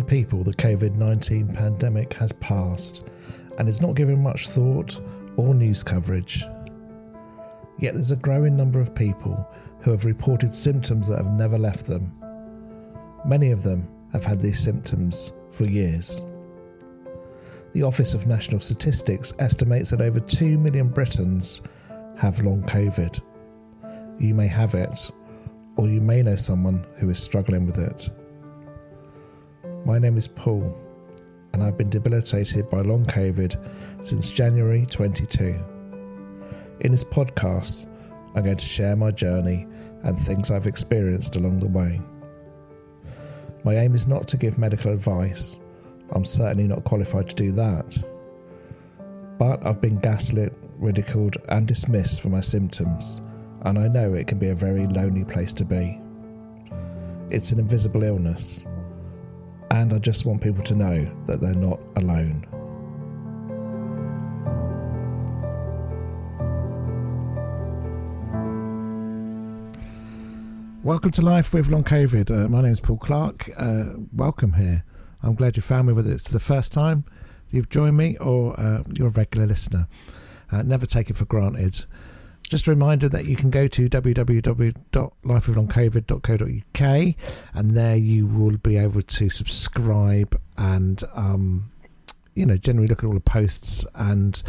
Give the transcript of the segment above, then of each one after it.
people, the COVID-19 pandemic has passed and is not given much thought or news coverage. Yet there's a growing number of people who have reported symptoms that have never left them. Many of them have had these symptoms for years. The Office of National Statistics estimates that over 2 million Britons have long COVID. You may have it, or you may know someone who is struggling with it. My name is Paul, and I've been debilitated by long COVID since January 22. In this podcast, I'm going to share my journey and things I've experienced along the way. My aim is not to give medical advice. I'm certainly not qualified to do that. But I've been gaslit, ridiculed and dismissed for my symptoms, and I know it can be a very lonely place to be. It's an invisible illness, and I just want people to know that they're not alone. Welcome to Life with Long COVID. My name is Paul Clark. Welcome here. I'm glad you found me, whether it's the first time you've joined me or you're a regular listener. Never take it for granted. Just a reminder that you can go to www.lifewithlongcovid.co.uk and there you will be able to subscribe and generally look at all the posts and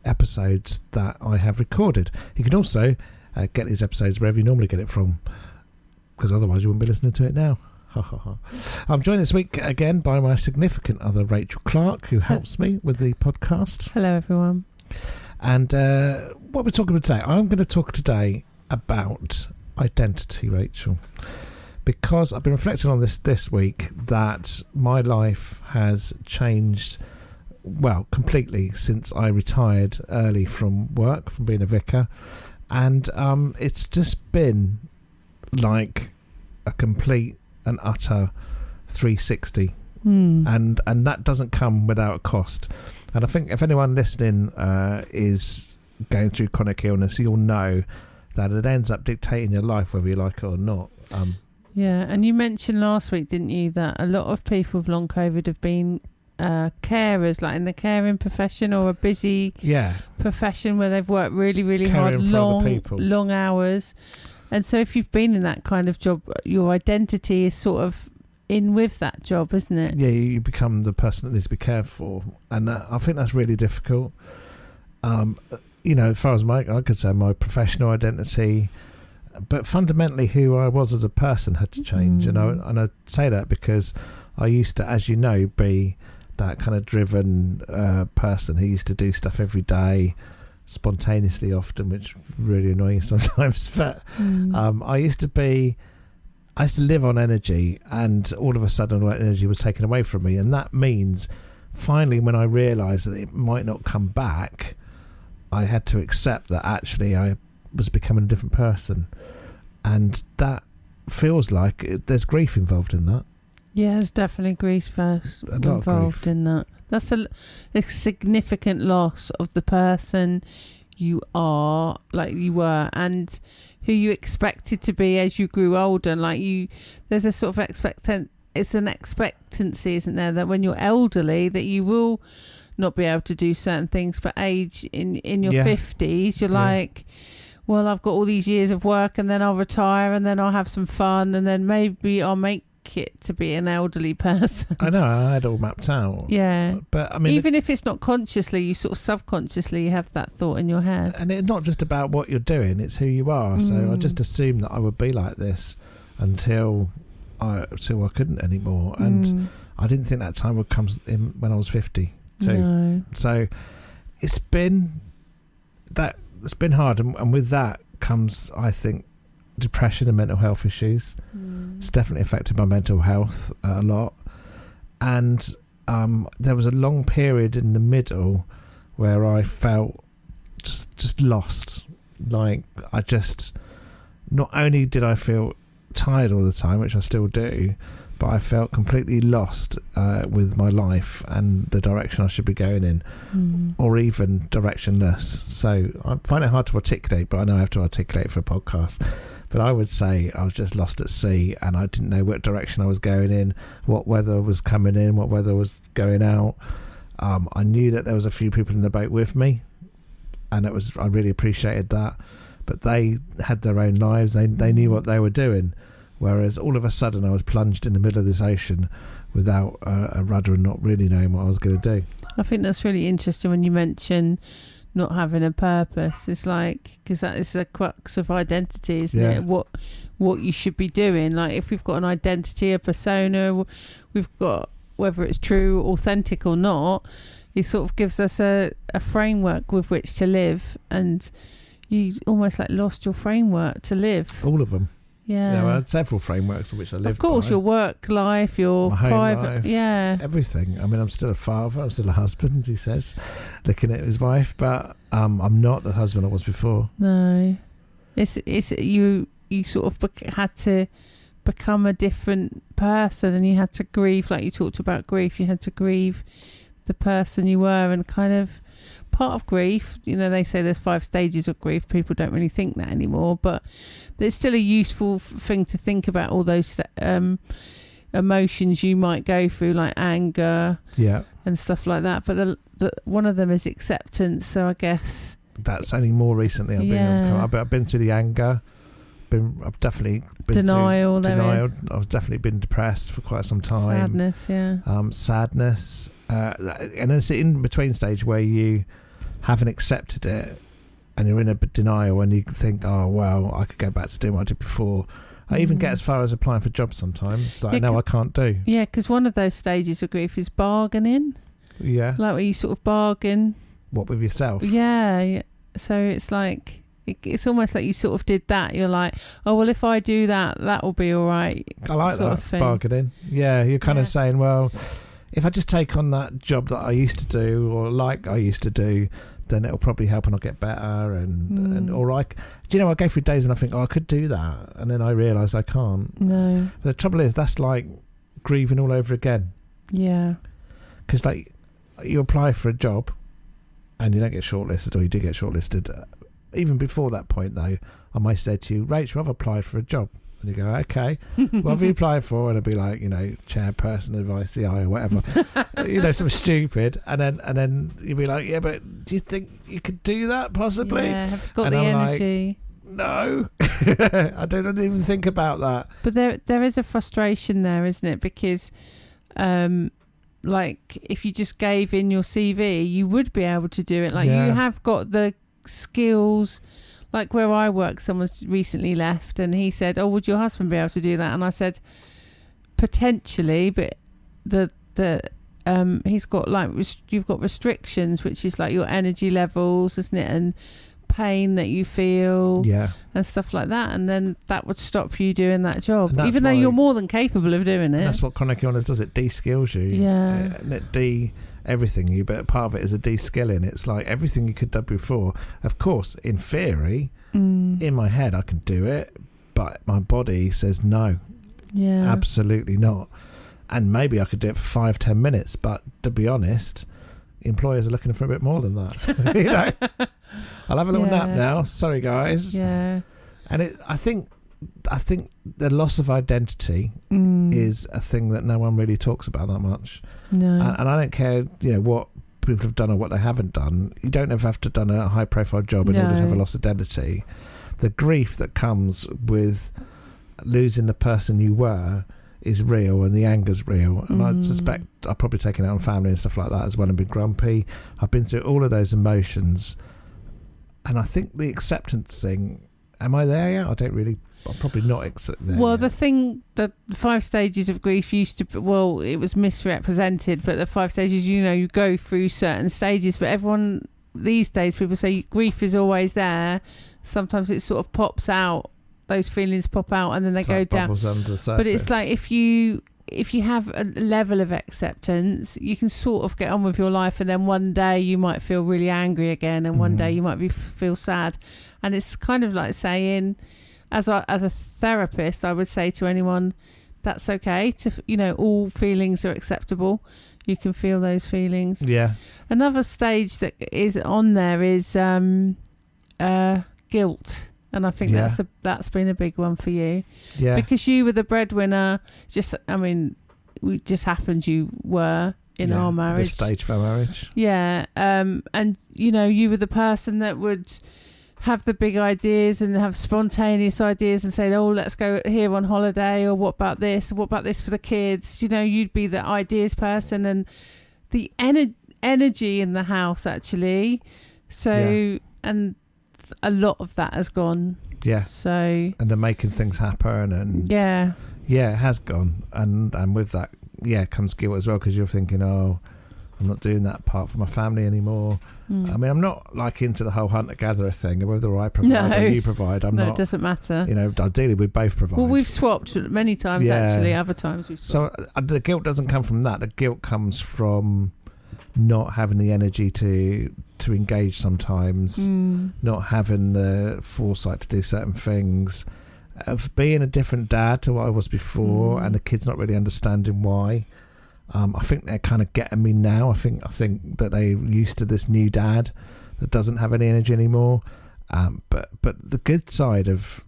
episodes that I have recorded. You can also get these episodes wherever you normally get it from, because otherwise you wouldn't be listening to it now. I'm joined this week again by my significant other, Rachel Clark, who helps me with the podcast. Hello, everyone. And what we're talking about today, I'm going to talk today about identity, Rachel, because I've been reflecting on this week that my life has changed, well, completely since I retired early from work, from being a vicar. And it's just been like a complete and utter 360. And that doesn't come without a cost. And I think if anyone listening is going through chronic illness, you'll know that it ends up dictating your life whether you like it or not. Yeah, and you mentioned last week, didn't you, that a lot of people with long COVID have been carers, like in the caring profession or a busy profession where they've worked really, really caring hard, long hours. And so if you've been in that kind of job, your identity is sort of in with that job, isn't it? Yeah, you become the person that needs to be cared for. And I think that's really difficult. As far as I could say, my professional identity, but fundamentally who I was as a person had to change. And I say that because I used to, as you know, be that kind of driven person who used to do stuff every day, spontaneously often, which really annoys sometimes. But I used to live on energy, and all of a sudden all that energy was taken away from me. And that means finally when I realised that it might not come back, I had to accept that actually I was becoming a different person. And that feels like there's grief involved in that. Yeah, there's definitely grief involved in that. That's a significant loss of the person you are, like you were, and who you expected to be as you grew older. And there's a sort of it's an expectancy, isn't there, that when you're elderly that you will not be able to do certain things for age in your 50s. You're like, well, I've got all these years of work and then I'll retire and then I'll have some fun and then maybe I'll make it to be an elderly person. I know, I had it all mapped out. Yeah. But I mean, even if it's not consciously, you sort of subconsciously have that thought in your head. And it's not just about what you're doing, it's who you are. So I just assumed that I would be like this until I couldn't anymore. And I didn't think that time would come in when I was 50 too. No. So it's been hard, and with that comes, I think, depression and mental health issues. It's definitely affected my mental health a lot. And there was a long period in the middle where I felt just lost. Like not only did I feel tired all the time, which I still do, but I felt completely lost with my life and the direction I should be going in, or even directionless. So I find it hard to articulate, but I know I have to articulate for a podcast. But I would say I was just lost at sea, and I didn't know what direction I was going in, what weather was coming in, what weather was going out. I knew that there was a few people in the boat with me, and I really appreciated that. But they had their own lives. They knew what they were doing, whereas all of a sudden I was plunged in the middle of this ocean without a rudder and not really knowing what I was going to do. I think that's really interesting when you mention not having a purpose. It's like, because that is the crux of identity, isn't it? What you should be doing. Like, if we've got an identity, a persona, we've got, whether it's true, authentic or not, it sort of gives us a framework with which to live, and you almost like lost your framework to live. All of them. Yeah. I had several frameworks in which I lived. Of course, by. Your work life, your my home private life, everything. I mean, I'm still a father, I'm still a husband, he says, looking at his wife, but I'm not the husband I was before. No. It's you sort of had to become a different person, and you had to grieve, like you talked about grief, you had to grieve the person you were, and kind of part of grief, they say there's 5 stages of grief. People don't really think that anymore, but there's still a useful thing to think about, all those emotions you might go through, like anger and stuff like that. But the one of them is acceptance, so I guess that's only more recently I've been able to come up. I've been through the anger, I've definitely been denial. Through denial. I've definitely been depressed for quite some time. Sadness, and there's an in between stage where you haven't accepted it and you're in a denial, and you think, oh well, I could go back to doing what I did before. I even get as far as applying for jobs sometimes that I know I can't do. Yeah, because one of those stages of grief is bargaining. Yeah, like where you sort of bargain. What, with yourself? Yeah. So it's like, it's almost like you sort of did that. You're like, oh well, if I do that, that will be all right. I like that, bargaining. Yeah, you're kind of saying, well, if I just take on that job that I used to do, or like I used to do, then it'll probably help and I'll get better. And or I go through days when I think, oh, I could do that, and then I realise I can't. No. But the trouble is, that's like grieving all over again. Yeah. Because like, you apply for a job and you don't get shortlisted, or you do get shortlisted. Even before that point, though, I might say to you, Rachel, I've applied for a job. And you go, okay, what have you applied for? And it'd be like, chairperson of ICI or whatever, something stupid. And then you'd be like, yeah, but do you think you could do that possibly? Yeah, have you got the energy? Like, no, I don't even think about that. But there is a frustration there, isn't it? Because, like, if you just gave in your CV, you would be able to do it. Like, you have got the skills. Like where I work, someone's recently left, and he said, oh, would your husband be able to do that? And I said, potentially, but he's got like, you've got restrictions, which is like your energy levels, isn't it? And pain that you feel, and stuff like that. And then that would stop you doing that job, even though you're more than capable of doing it. That's what chronic illness does. It de-skills you. Yeah. And it everything you, but part of it is a de-skilling. It's like everything you could do before. Of course, in theory, in my head I can do it, but my body says no. Yeah, absolutely not. And maybe I could do it for 5-10 minutes, but to be honest, employers are looking for a bit more than that. I'll have a little nap now, sorry guys. And I think the loss of identity is a thing that no one really talks about that much. No. And I don't care, what people have done or what they haven't done. You don't have to have done a high profile job in order to have a loss of identity. The grief that comes with losing the person you were is real, and the anger's real. And I suspect I've probably taken it on family and stuff like that as well, and been grumpy. I've been through all of those emotions. And I think the acceptance thing, am I there yet? I'm probably not there. Well, the thing that the 5 stages of grief used to, it was misrepresented, but the 5 stages, you go through certain stages, but everyone these days, people say grief is always there. Sometimes it sort of pops out, those feelings pop out, and then they go down. Under the surface. But it's like, if you have a level of acceptance, you can sort of get on with your life, and then one day you might feel really angry again, and one day you might feel sad. And it's kind of like saying, as a therapist, I would say to anyone, that's okay. All feelings are acceptable. You can feel those feelings. Yeah. Another stage that is on there is guilt. And I think that's been a big one for you. Yeah. Because you were the breadwinner. It just happened you were in our marriage. This stage of our marriage. Yeah. And, you were the person that would have the big ideas and have spontaneous ideas and say, oh, let's go here on holiday, or what about this? What about this for the kids? You'd be the ideas person and the energy in the house, actually. So, and a lot of that has gone. Yeah. So. And they're making things happen, and yeah, it has gone, and with that, comes guilt as well, because you're thinking, oh, I'm not doing that part for my family anymore. I mean, I'm not like into the whole hunter-gatherer thing. Whether I provide or you provide, I'm not. No, it doesn't matter. Ideally, we both provide. Well, we've swapped many times, actually. Other times we've swapped. So the guilt doesn't come from that. The guilt comes from not having the energy to engage sometimes, not having the foresight to do certain things, of being a different dad to what I was before, and the kids not really understanding why. I think they're kind of getting me now. I think that they're used to this new dad that doesn't have any energy anymore. But the good side of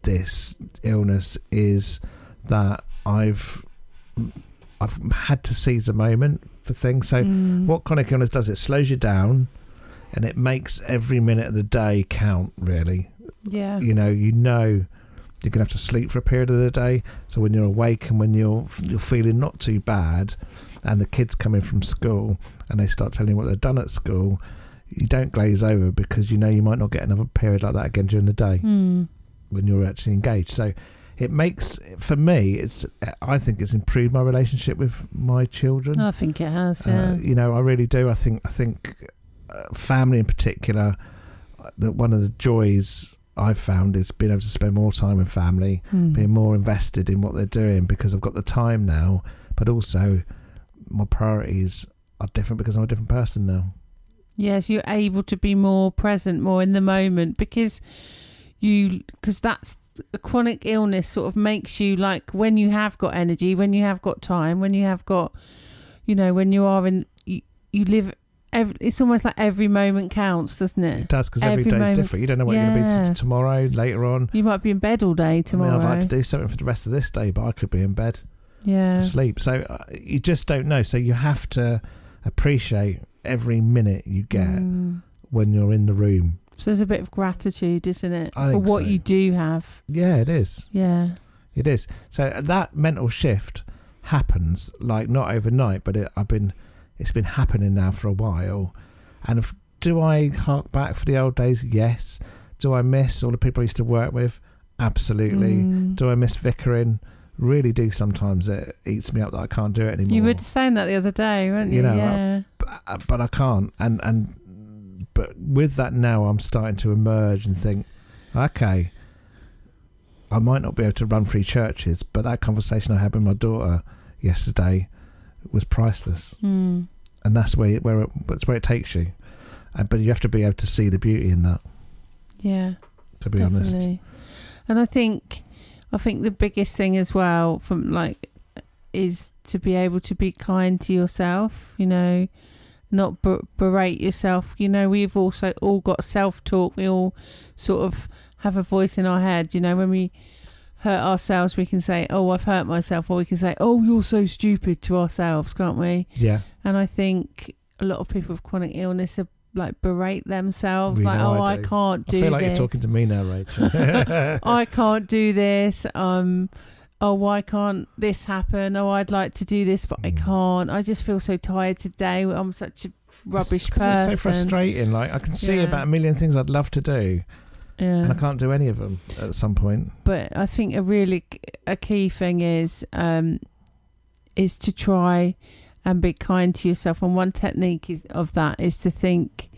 this illness is that I've had to seize a moment for things. So what chronic illness does, it slows you down, and it makes every minute of the day count, really. Yeah. You're going to have to sleep for a period of the day. So when you're awake and when you're feeling not too bad, and the kids come in from school and they start telling you what they've done at school, you don't glaze over, because you might not get another period like that again during the day when you're actually engaged. So it makes, for me, I think it's improved my relationship with my children. I think it has, yeah. I really do. I think family in particular, that one of the joys I've found is being able to spend more time with family, being more invested in what they're doing, because I've got the time now, but also my priorities are different because I'm a different person now. Yes, you're able to be more present, more in the moment, because that's a chronic illness sort of makes you, like, when you have got energy, when you have got time, when you have got, when you are in, you live. It's almost like every moment counts, doesn't it? It does, because every day is different. You don't know what you're going to be tomorrow, later on. You might be in bed all day tomorrow. I'd like to do something for the rest of this day, but I could be in bed, asleep. So you just don't know. So you have to appreciate every minute you get when you're in the room. So there's a bit of gratitude, isn't it, for what you do have? Yeah, it is. Yeah, it is. So that mental shift happens, like, not overnight, but it's been happening now for a while. And do I hark back for the old days? Yes. Do I miss all the people I used to work with? Absolutely. Do I miss vicaring? Really do. Sometimes it eats me up that I can't do it anymore. You were saying that the other day, weren't you? But I can't. But with that now, I'm starting to emerge and think, okay, I might not be able to run 3 churches, but that conversation I had with my daughter yesterday was priceless. And that's where it takes you. But you have to be able to see the beauty in that. Yeah, to be honest. And I think the biggest thing as well is to be able to be kind to yourself, not berate yourself. We've also all got self-talk. We all sort of have a voice in our head. When we hurt ourselves, we can say, oh, I've hurt myself, or we can say, oh, you're so stupid, to ourselves, can't we? Yeah. And I think a lot of people with chronic illness are berate themselves, I can't do this. I feel like you're talking to me now, Rachel. I can't do this. Oh, why can't this happen? Oh, I'd like to do this, but I can't. I just feel so tired today. I'm such a rubbish person. It's so frustrating. Like, I can see about a million things I'd love to do. Yeah. And I can't do any of them at some point. But I think a key thing is to try and be kind to yourself. And one technique of that is to think,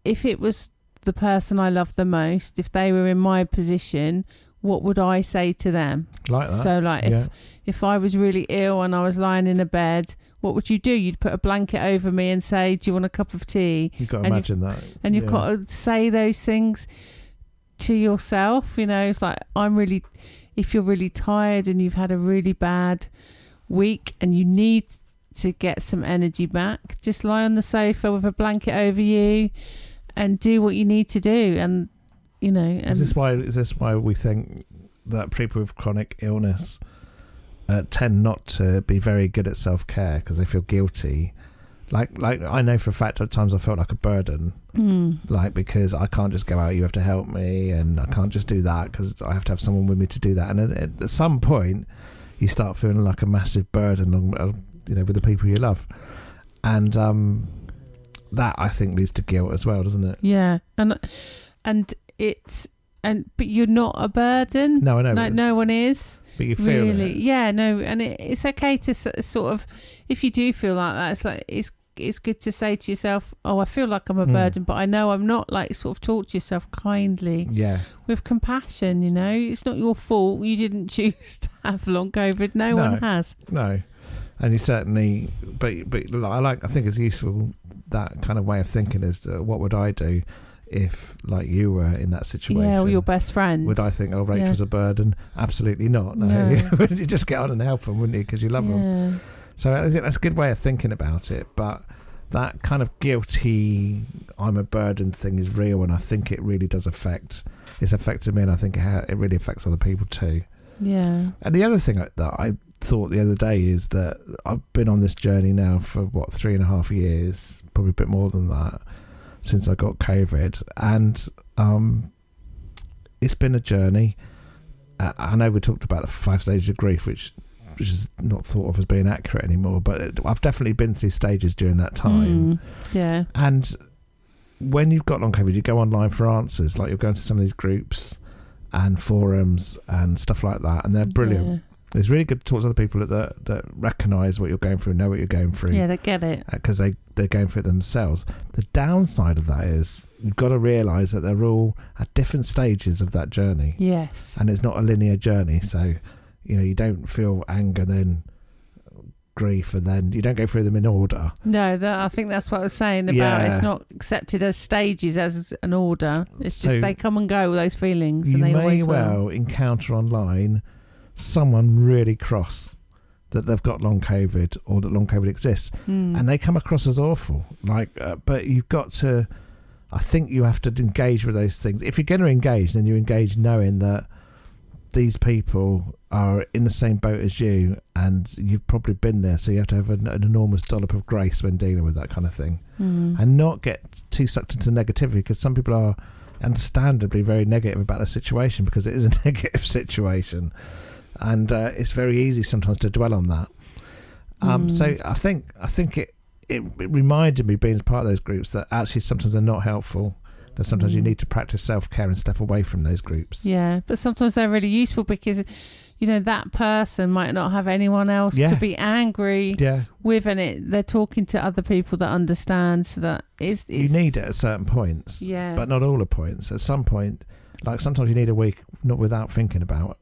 if it was the person I love the most, if they were in my position, what would I say to them? Like that. So if I was really ill and I was lying in a bed, what would you do? You'd put a blanket over me and say, do you want a cup of tea? You've got to imagine that. And you've got to say those things to yourself. It's like, if you're really tired and you've had a really bad week and you need to get some energy back, just lie on the sofa with a blanket over you and do what you need to do. And you know. And is this why we think that people with chronic illness tend not to be very good at self-care because they feel guilty? Like I know for a fact at times I felt like a burden, like because I can't just go out, you have to help me, and I can't just do that because I have to have someone with me to do that. And at some point you start feeling like a massive burden on, with the people you love, and that I think leads to guilt as well, doesn't it? Yeah, but you're not a burden. No, I know. Like no one is. But you feel really, it. yeah, no, and it's okay to sort of, if you do feel like that, it's like it's good to say to yourself, oh, I feel like I'm a burden, but I know I'm not. Like sort of talk to yourself kindly, with compassion. It's not your fault. You didn't choose to have long COVID. No one has. No, and you certainly, but I think it's useful, that kind of way of thinking is what would I do if, like, you were in that situation? Yeah, or your best friend. Would I think, Rachel's a burden? Absolutely not. No. You just get on and help them, wouldn't you? Because you love them. So I think that's a good way of thinking about it. But that kind of guilty, I'm a burden thing is real, and I think it really does it's affected me, and I think it really affects other people too. Yeah. And the other thing that I thought the other day is that I've been on this journey now for 3.5 years, probably a bit more than that, since I got COVID, and it's been a journey. I know we talked about the 5 stages of grief, which is not thought of as being accurate anymore, but I've definitely been through stages during that time. Yeah. And when you've got long COVID, you go online for answers, like you're going to some of these groups and forums and stuff like that, and they're brilliant. Yeah. It's really good to talk to other people that recognise what you're going through, know what you're going through. Yeah, they get it. Because they're going through it themselves. The downside of that is you've got to realise that they're all at different stages of that journey. Yes. And it's not a linear journey. So, you don't feel anger, then grief, and then you don't go through them in order. No, I think that's what I was saying about it's not accepted as stages, as an order. It's just they come and go, those feelings. You and they may always well encounter online someone really cross that they've got long COVID or that long COVID exists, and they come across as awful. But you've got to, I think you have to engage with those things. If you're going to engage, then you engage knowing that these people are in the same boat as you, and you've probably been there, so you have to have an enormous dollop of grace when dealing with that kind of thing, and not get too sucked into negativity, because some people are understandably very negative about the situation because it is a negative situation. And it's very easy sometimes to dwell on that. So I think it reminded me, being part of those groups, that actually sometimes they're not helpful. That sometimes you need to practice self-care and step away from those groups. Yeah, but sometimes they're really useful because, that person might not have anyone else to be angry with, and they're talking to other people that understand. So that it's you need it at certain points, but not all the points. At some point, like sometimes you need a week not without thinking about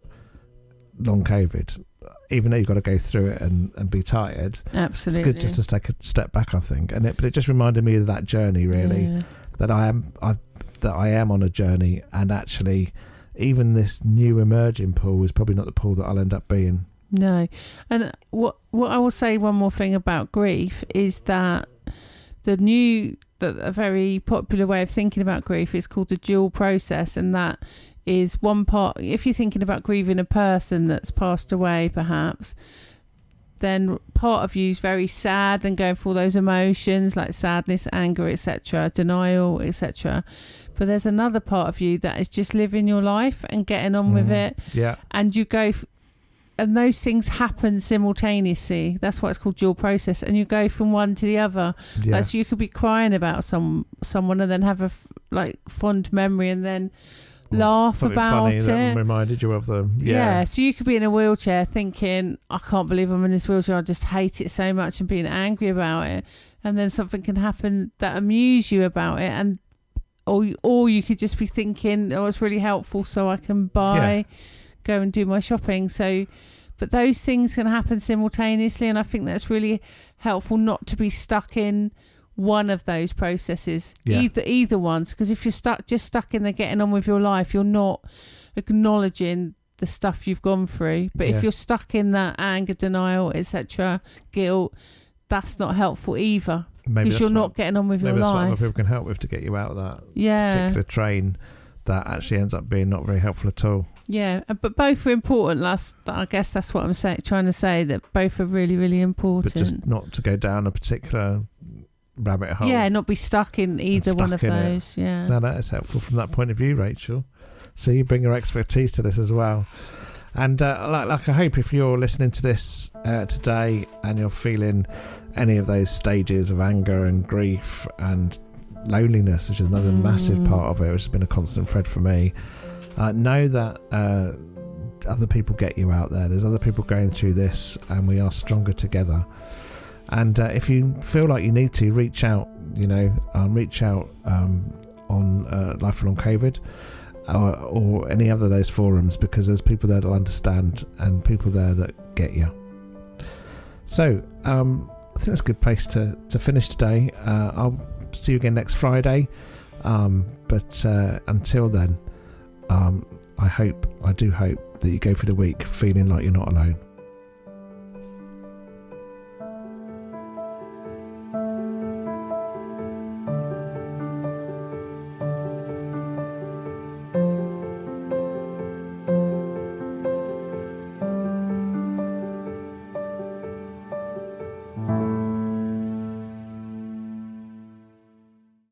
long COVID, even though you've got to go through it and be tired. Absolutely, it's good just to take a step back, I think. But it just reminded me of that journey, really, that I am on a journey, and actually, even this new emerging pool is probably not the pool that I'll end up being. No, and what I will say, one more thing about grief is that a very popular way of thinking about grief is called the dual process, and that is one part. If you're thinking about grieving a person that's passed away, perhaps, then part of you is very sad and going through all those emotions like sadness, anger, etc., denial, etc. But there's another part of you that is just living your life and getting on with it. Yeah. And you go, and those things happen simultaneously. That's why it's called dual process. And you go from one to the other. Yeah. So you could be crying about someone and then have a fond memory and then laugh about funny it. That reminded you of them. Yeah. So you could be in a wheelchair thinking, I can't believe I'm in this wheelchair, I just hate it so much, and being angry about it, and then something can happen that amuse you about it, and or you could just be thinking, oh, it's really helpful so I can go and do my shopping. So but those things can happen simultaneously, and I think that's really helpful not to be stuck in one of those processes, either ones, because if you're stuck in the getting on with your life, you're not acknowledging the stuff you've gone through. But if you're stuck in that anger, denial, etc., guilt, that's not helpful either, because you're not getting on with your life. Maybe that's what other people can help with, to get you out of that particular train that actually ends up being not very helpful at all. Yeah, but both are important. I guess that's what I'm trying to say, that both are really, really important. But just not to go down a particular rabbit hole. Yeah, not be stuck in either one of those. Yeah. No, that is helpful from that point of view, Rachel. So you bring your expertise to this as well. And like I hope if you're listening to this today and you're feeling any of those stages of anger and grief and loneliness, which is another massive part of it, which has been a constant thread for me, know that other people get you out there. There's other people going through this, and we are stronger together. And if you feel like you need to, reach out. Reach out on Lifelong COVID or any other of those forums, because there's people there that'll understand and people there that get you. So I think that's a good place to finish today. I'll see you again next Friday. But until then, I do hope that you go through the week feeling like you're not alone.